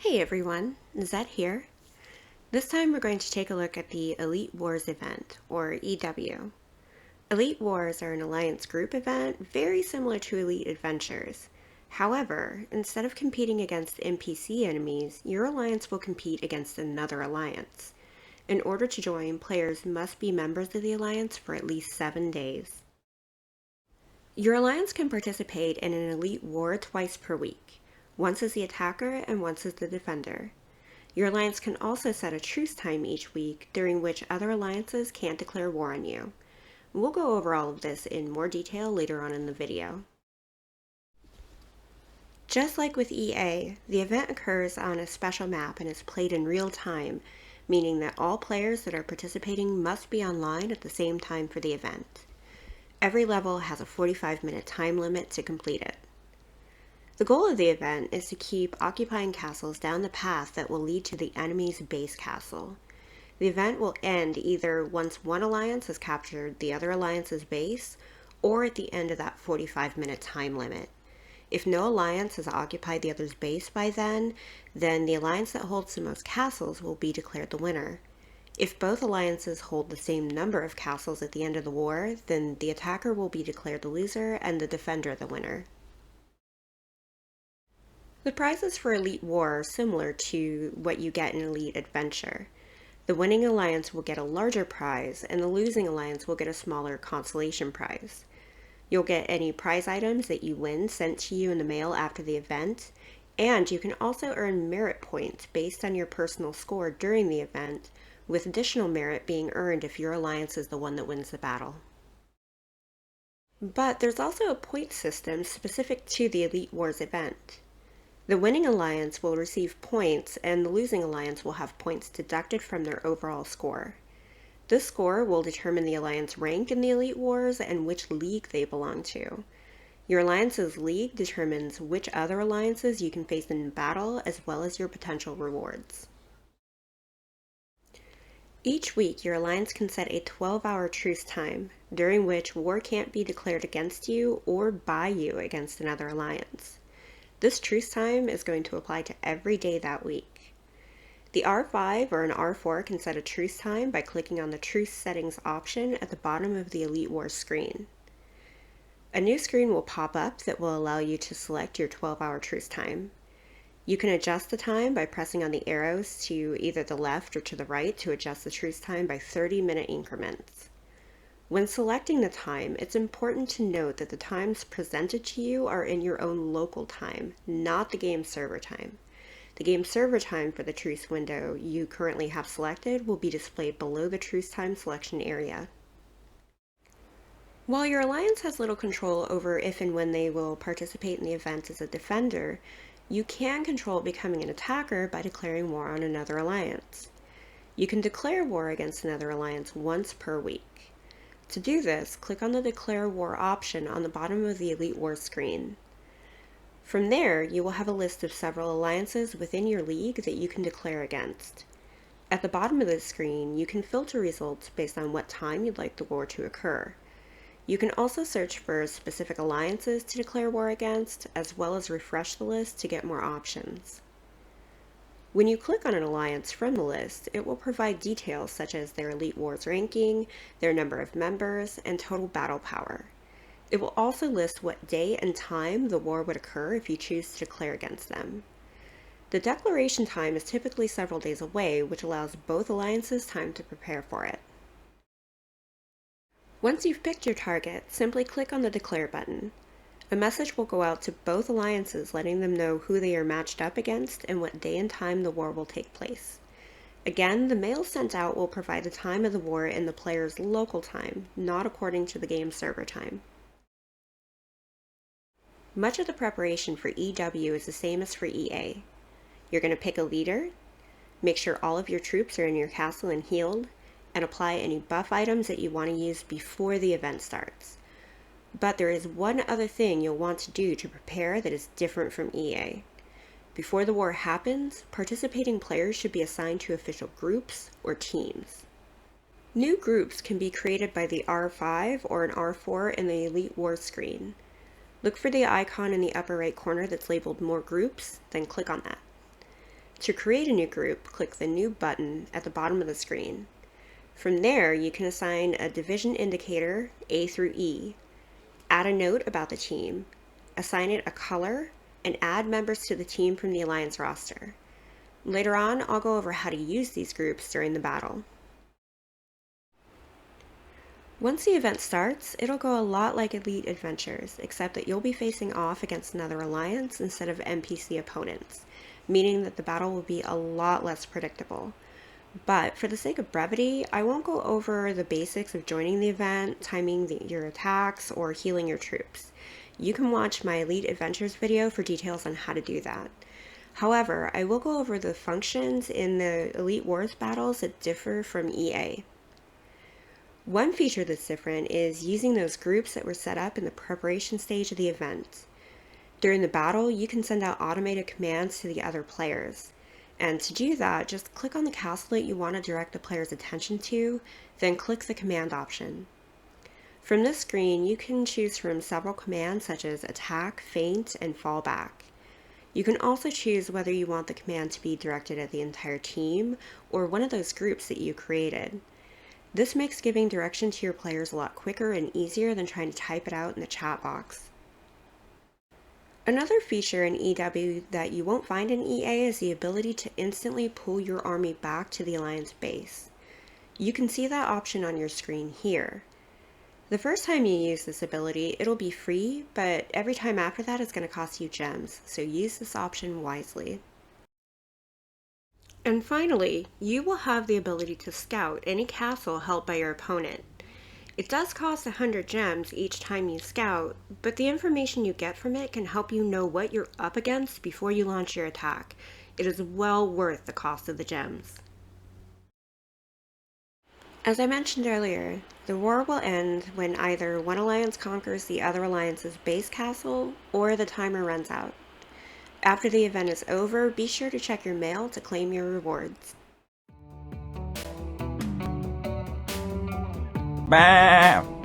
Hey everyone, Zed here. This time we're going to take a look at the Elite Wars event, or EW. Elite Wars are an alliance group event very similar to Elite Adventures. However, instead of competing against NPC enemies, your alliance will compete against another alliance. In order to join, players must be members of the alliance for at least 7 days. Your alliance can participate in an Elite War twice per week, once as the attacker and once as the defender. Your alliance can also set a truce time each week during which other alliances can't declare war on you. We'll go over all of this in more detail later on in the video. Just like with EA, the event occurs on a special map and is played in real time, meaning that all players that are participating must be online at the same time for the event. Every level has a 45-minute time limit to complete it. The goal of the event is to keep occupying castles down the path that will lead to the enemy's base castle. The event will end either once one alliance has captured the other alliance's base, or at the end of that 45-minute time limit. If no alliance has occupied the other's base by then the alliance that holds the most castles will be declared the winner. If both alliances hold the same number of castles at the end of the war, then the attacker will be declared the loser and the defender the winner. The prizes for Elite War are similar to what you get in Elite Adventure. The winning alliance will get a larger prize, and the losing alliance will get a smaller consolation prize. You'll get any prize items that you win sent to you in the mail after the event, and you can also earn merit points based on your personal score during the event, with additional merit being earned if your alliance is the one that wins the battle. But there's also a point system specific to the Elite Wars event. The winning alliance will receive points, and the losing alliance will have points deducted from their overall score. This score will determine the alliance rank in the Elite Wars and which league they belong to. Your alliance's league determines which other alliances you can face in battle, as well as your potential rewards. Each week, your alliance can set a 12-hour truce time, during which war can't be declared against you or by you against another alliance. This truce time is going to apply to every day that week. The R5 or an R4 can set a truce time by clicking on the truce settings option at the bottom of the Elite Wars screen. A new screen will pop up that will allow you to select your 12-hour truce time. You can adjust the time by pressing on the arrows to either the left or to the right to adjust the truce time by 30-minute increments. When selecting the time, it's important to note that the times presented to you are in your own local time, not the game server time. The game server time for the truce window you currently have selected will be displayed below the truce time selection area. While your alliance has little control over if and when they will participate in the event as a defender, you can control becoming an attacker by declaring war on another alliance. You can declare war against another alliance once per week. To do this, click on the Declare War option on the bottom of the Elite Wars screen. From there, you will have a list of several alliances within your league that you can declare against. At the bottom of the screen, you can filter results based on what time you'd like the war to occur. You can also search for specific alliances to declare war against, as well as refresh the list to get more options. When you click on an alliance from the list, it will provide details such as their Elite Wars ranking, their number of members, and total battle power. It will also list what day and time the war would occur if you choose to declare against them. The declaration time is typically several days away, which allows both alliances time to prepare for it. Once you've picked your target, simply click on the Declare button. A message will go out to both alliances letting them know who they are matched up against and what day and time the war will take place. Again, the mail sent out will provide the time of the war in the player's local time, not according to the game server time. Much of the preparation for EW is the same as for EA. You're going to pick a leader, make sure all of your troops are in your castle and healed, and apply any buff items that you want to use before the event starts. But there is one other thing you'll want to do to prepare that is different from EA. Before the war happens, participating players should be assigned to official groups or teams. New groups can be created by the R5 or an R4 in the Elite Wars screen. Look for the icon in the upper right corner that's labeled More Groups, then click on that. To create a new group, click the New button at the bottom of the screen. From there, you can assign a division indicator, A through E, add a note about the team, assign it a color, and add members to the team from the Alliance roster. Later on, I'll go over how to use these groups during the battle. Once the event starts, it'll go a lot like Elite Adventures, except that you'll be facing off against another alliance instead of NPC opponents, meaning that the battle will be a lot less predictable. But for the sake of brevity, I won't go over the basics of joining the event, timing your attacks, or healing your troops. You can watch my Elite Adventures video for details on how to do that. However, I will go over the functions in the Elite Wars battles that differ from EA. One feature that's different is using those groups that were set up in the preparation stage of the event. During the battle, you can send out automated commands to the other players. And to do that, just click on the castle that you want to direct the player's attention to, then click the command option. From this screen, you can choose from several commands such as attack, feint, and fall back. You can also choose whether you want the command to be directed at the entire team or one of those groups that you created. This makes giving direction to your players a lot quicker and easier than trying to type it out in the chat box. Another feature in EW that you won't find in EA is the ability to instantly pull your army back to the Alliance base. You can see that option on your screen here. The first time you use this ability, it'll be free, but every time after that it's going to cost you gems, so use this option wisely. And finally, you will have the ability to scout any castle held by your opponent. It does cost 100 gems each time you scout, but the information you get from it can help you know what you're up against before you launch your attack. It is well worth the cost of the gems. As I mentioned earlier, the war will end when either one alliance conquers the other alliance's base castle or the timer runs out. After the event is over, be sure to check your mail to claim your rewards. Bah!